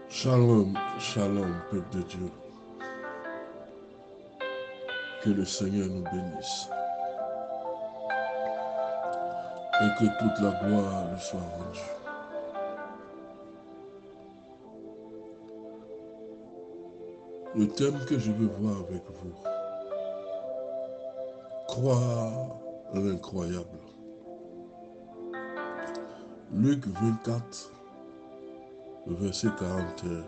Shalom, shalom, peuple de Dieu. Que le Seigneur nous bénisse et que toute la gloire lui soit rendue. Le thème que je veux voir avec vous, croire l'incroyable. Luc 24, verset 41.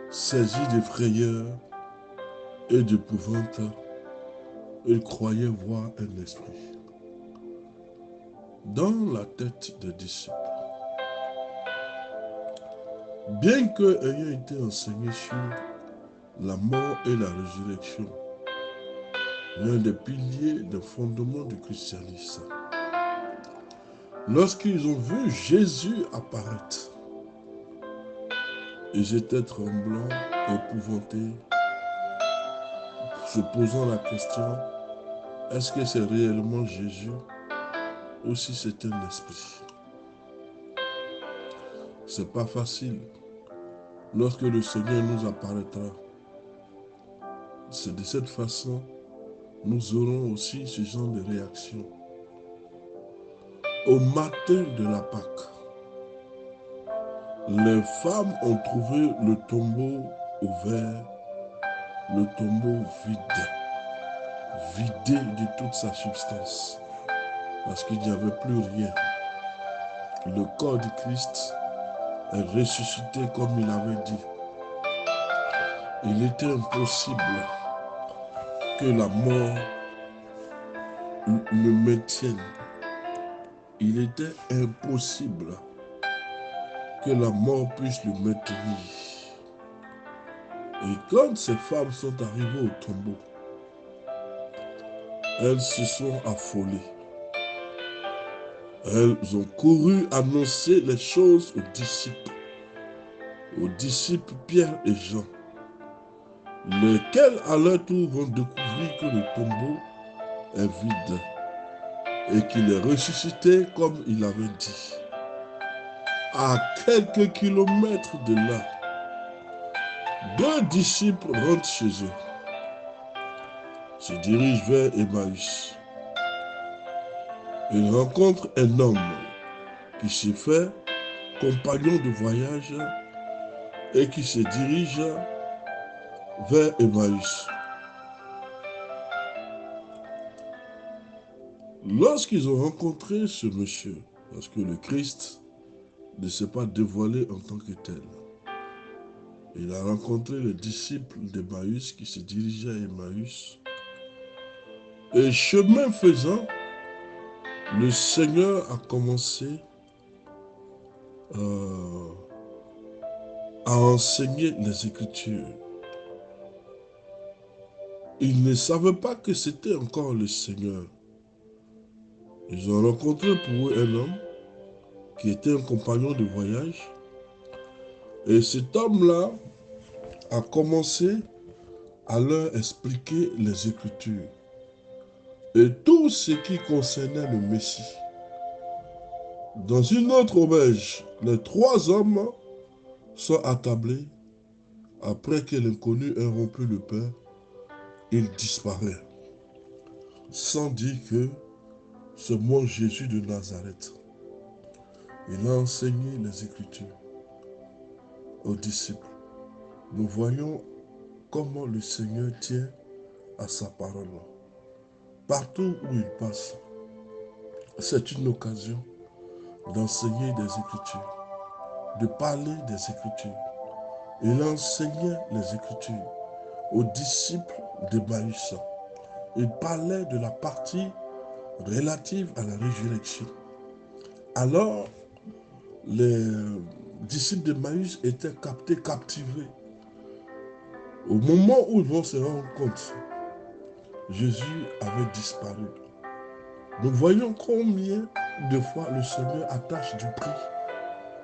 Saisi de frayeur et d'épouvante, il croyait voir un esprit. Dans la tête des disciples, bien que ayant été enseigné sur la mort et la résurrection, l'un des piliers, des fondements du christianisme, lorsqu'ils ont vu Jésus apparaître, ils étaient tremblants, épouvantés, se posant la question, est-ce que c'est réellement Jésus ou si c'est un esprit? C'est pas facile. Lorsque le Seigneur nous apparaîtra, c'est de cette façon nous aurons aussi ce genre de réaction. Au matin de la Pâque, les femmes ont trouvé le tombeau ouvert, le tombeau vide, vidé de toute sa substance, parce qu'il n'y avait plus rien. Le corps du Christ est ressuscité comme il avait dit. Il était impossible que la mort le maintienne. Il était impossible que la mort puisse le maintenir. Et quand ces femmes sont arrivées au tombeau, elles se sont affolées. Elles ont couru annoncer les choses aux disciples Pierre et Jean, lesquels à leur tour vont découvrir que le tombeau est vide et qu'il est ressuscité comme il avait dit. À quelques kilomètres de là, deux disciples rentrent chez eux, se dirigent vers Emmaüs. Ils rencontrent un homme qui se fait compagnon de voyage et qui se dirige vers Emmaüs. Lorsqu'ils ont rencontré ce monsieur, parce que le Christ ne s'est pas dévoilé en tant que tel, il a rencontré les disciples d'Emmaüs qui se dirigeaient à Emmaüs. Et chemin faisant, le Seigneur a commencé à enseigner les Écritures. Ils ne savaient pas que c'était encore le Seigneur. Ils ont rencontré pour eux un homme qui était un compagnon de voyage. Et cet homme-là a commencé à leur expliquer les Écritures et tout ce qui concernait le Messie. Dans une autre auberge, les trois hommes sont attablés. Après que l'inconnu ait rompu le pain, il disparaît, sans dire que c'est moi Jésus de Nazareth. Il a enseigné les Écritures aux disciples. Nous voyons comment le Seigneur tient à sa parole. Partout où il passe, c'est une occasion d'enseigner des Écritures, de parler des Écritures. Il enseignait les Écritures aux disciples d'Emmaüs. Il parlait de la partie relative à la résurrection. Alors, les disciples d'Emmaüs étaient captivés. Au moment où ils vont se rendre compte, Jésus avait disparu. Nous voyons combien de fois le Seigneur attache du prix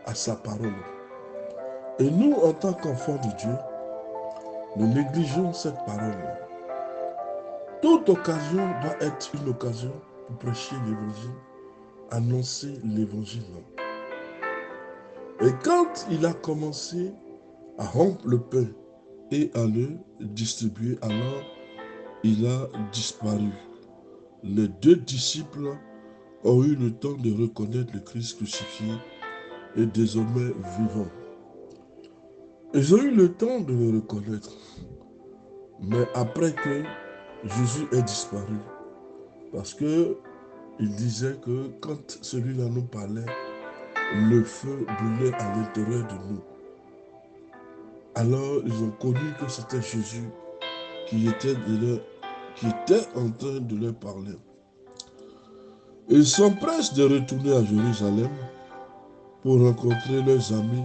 à sa parole. Et nous, en tant qu'enfants de Dieu, nous négligeons cette parole. Toute occasion doit être une occasion pour prêcher l'évangile, annoncer l'évangile. Et quand il a commencé à rompre le pain et à le distribuer, alors il a disparu. Les deux disciples ont eu le temps de reconnaître le Christ crucifié et désormais vivant. Ils ont eu le temps de le reconnaître. Mais après que Jésus ait disparu, parce que il disait que quand celui-là nous parlait, le feu brûlait à l'intérieur de nous. Alors ils ont connu que c'était Jésus qui était en train de leur parler. Ils s'empressent de retourner à Jérusalem pour rencontrer leurs amis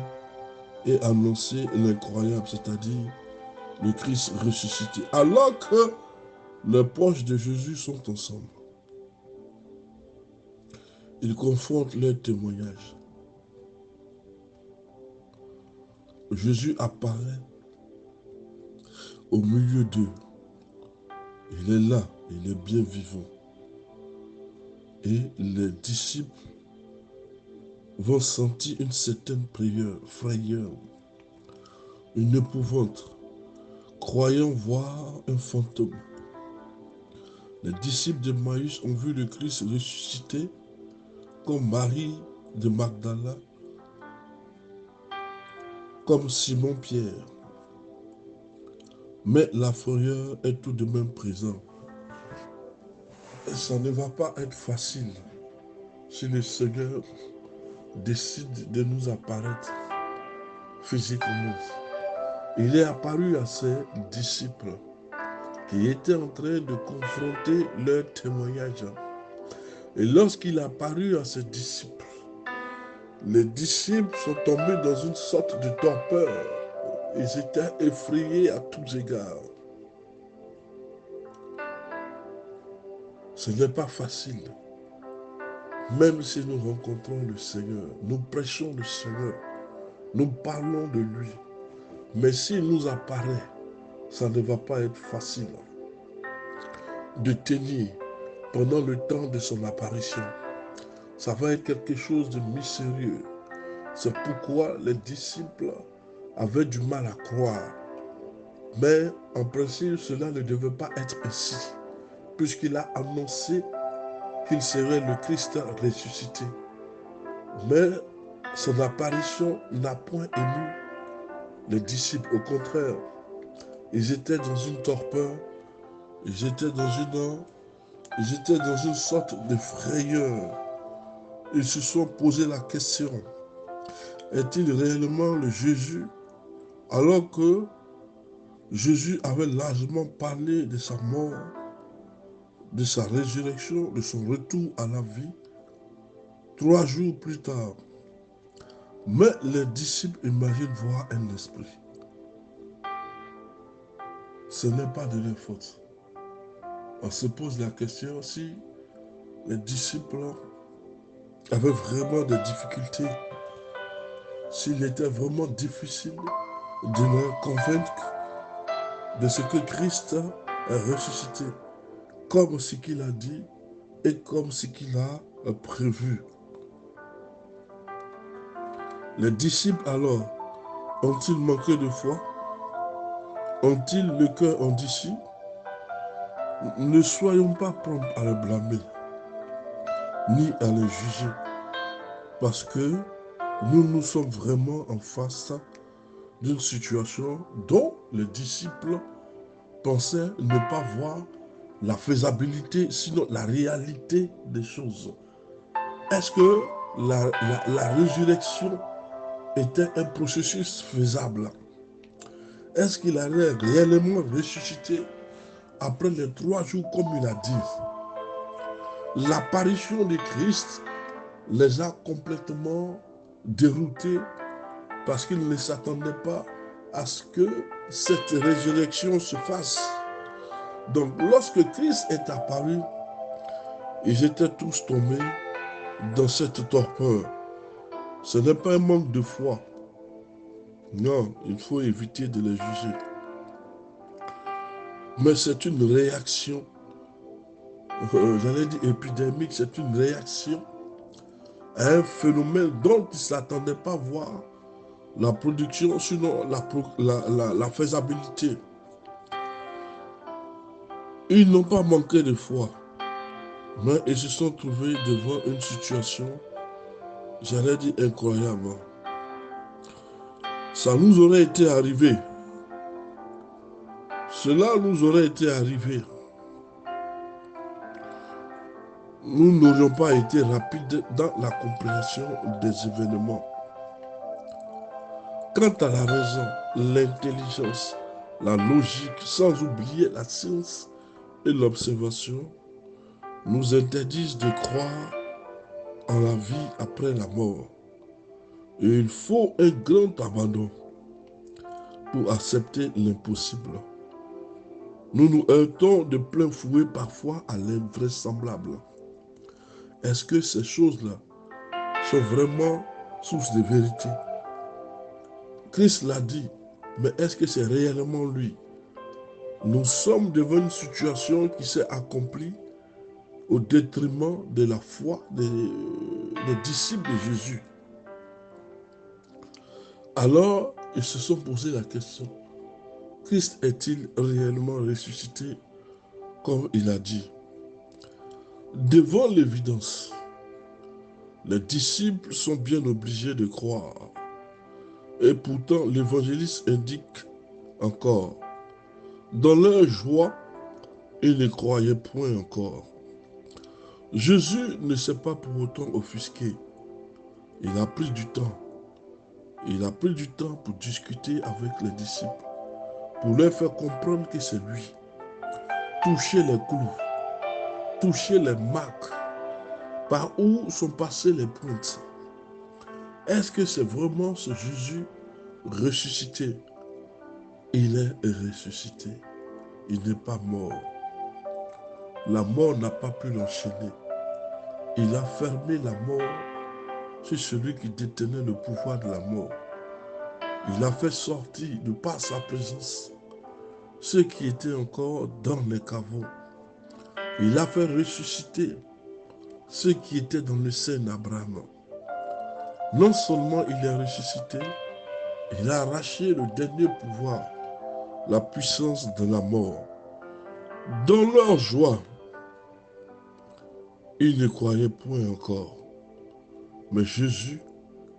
et annoncer l'incroyable, c'est-à-dire le Christ ressuscité. Alors que les proches de Jésus sont ensemble, ils confrontent leurs témoignages. Jésus apparaît au milieu d'eux. Il est là, il est bien vivant. Et les disciples vont sentir une certaine frayeur, une épouvante, croyant voir un fantôme. Les disciples de Maïs ont vu le Christ ressuscité comme Marie de Magdala, comme Simon-Pierre. Mais la frayeur est tout de même présente. Et ça ne va pas être facile si le Seigneur décide de nous apparaître physiquement. Il est apparu à ses disciples qui étaient en train de confronter leur témoignage. Et lorsqu'il est apparu à ses disciples, les disciples sont tombés dans une sorte de torpeur. Ils étaient effrayés à tous égards. Ce n'est pas facile. Même si nous rencontrons le Seigneur, nous prêchons le Seigneur, nous parlons de lui. Mais s'il nous apparaît, ça ne va pas être facile de tenir pendant le temps de son apparition. Ça va être quelque chose de mystérieux. C'est pourquoi les disciples avaient du mal à croire. Mais en principe, cela ne devait pas être ainsi, puisqu'il a annoncé qu'il serait le Christ ressuscité. Mais son apparition n'a point ému les disciples. Au contraire, ils étaient dans une torpeur, ils étaient dans une sorte de frayeur. Ils se sont posé la question, est-il réellement le Jésus? Alors que Jésus avait largement parlé de sa mort, de sa résurrection, de son retour à la vie, 3 jours plus tard. Mais les disciples imaginent voir un esprit. Ce n'est pas de leur faute. On se pose la question si les disciples avaient vraiment des difficultés, s'il était vraiment difficile de leur convaincre de ce que Christ a ressuscité, comme ce qu'il a dit et comme ce qu'il a prévu. Les disciples alors, ont-ils manqué de foi? Ont-ils le cœur endurci? Ne soyons pas prompts à les blâmer, ni à les juger, parce que nous sommes vraiment en face d'une situation dont les disciples pensaient ne pas voir la faisabilité, sinon la réalité des choses. Est-ce que la résurrection était un processus faisable? Est-ce qu'il allait réellement ressusciter après les 3 jours comme il a dit? L'apparition de Christ les a complètement déroutés parce qu'ils ne s'attendaient pas à ce que cette résurrection se fasse. Donc lorsque Christ est apparu, ils étaient tous tombés dans cette torpeur. Ce n'est pas un manque de foi. Non, il faut éviter de les juger. Mais c'est une réaction, j'allais dire épidermique, c'est une réaction à un phénomène dont ils ne s'attendaient pas à voir la production, sinon la faisabilité. Ils n'ont pas manqué de foi, mais ils se sont trouvés devant une situation, j'allais dire incroyable. Ça nous aurait été arrivé. Cela nous aurait été arrivé. Nous n'aurions pas été rapides dans la compréhension des événements. Quant à la raison, l'intelligence, la logique, sans oublier la science et l'observation, nous interdisent de croire en la vie après la mort. Et il faut un grand abandon pour accepter l'impossible. Nous nous heurtons de plein fouet parfois à l'invraisemblable. Est-ce que ces choses-là sont vraiment source de vérité? Christ l'a dit, mais est-ce que c'est réellement lui? Nous sommes devant une situation qui s'est accomplie au détriment de la foi des disciples de Jésus. Alors, ils se sont posé la question, Christ est-il réellement ressuscité comme il a dit? Devant l'évidence, les disciples sont bien obligés de croire. Et pourtant, l'évangéliste indique encore, dans leur joie, ils ne croyaient point encore. Jésus ne s'est pas pour autant offusqué. Il a pris du temps. Il a pris du temps pour discuter avec les disciples, pour leur faire comprendre que c'est lui. Toucher les clous, toucher les marques, par où sont passées les pointes. Est-ce que c'est vraiment ce Jésus ressuscité? Il est ressuscité. Il n'est pas mort. La mort n'a pas pu l'enchaîner. Il a fermé la mort sur celui qui détenait le pouvoir de la mort. Il a fait sortir de par sa présence ceux qui étaient encore dans les caveaux. Il a fait ressusciter ceux qui étaient dans le sein d'Abraham. Non seulement il est ressuscité, il a arraché le dernier pouvoir, la puissance de la mort. Dans leur joie, ils ne croyaient point encore. Mais Jésus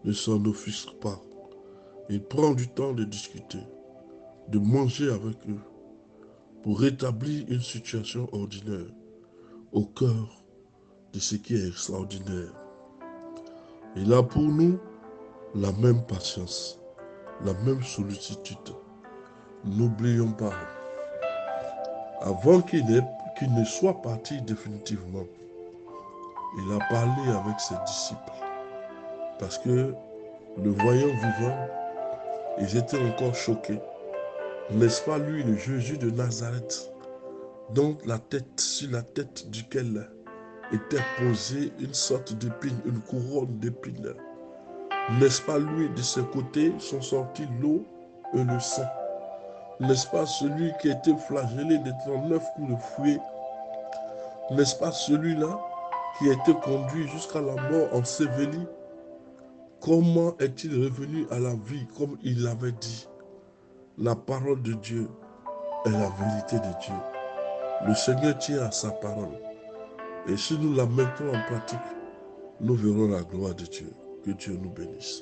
ne s'en offusque pas. Il prend du temps de discuter, de manger avec eux, pour rétablir une situation ordinaire au cœur de ce qui est extraordinaire. Il a pour nous la même patience, la même sollicitude. N'oublions pas, avant qu'il ne soit parti définitivement, il a parlé avec ses disciples. Parce que le voyant vivant, ils étaient encore choqués. N'est-ce pas lui, le Jésus de Nazareth, dont sur la tête duquel était posée une sorte d'épine, une couronne d'épines? N'est-ce pas lui, de ses côtés sont sortis l'eau et le sang? N'est-ce pas celui qui a été flagellé de 39 coups de fouet? N'est-ce pas celui-là qui a été conduit jusqu'à la mort enseveli? Comment est-il revenu à la vie comme il l'avait dit? La parole de Dieu est la vérité de Dieu. Le Seigneur tient à sa parole. Et si nous la mettons en pratique, nous verrons la gloire de Dieu. Que Dieu nous bénisse.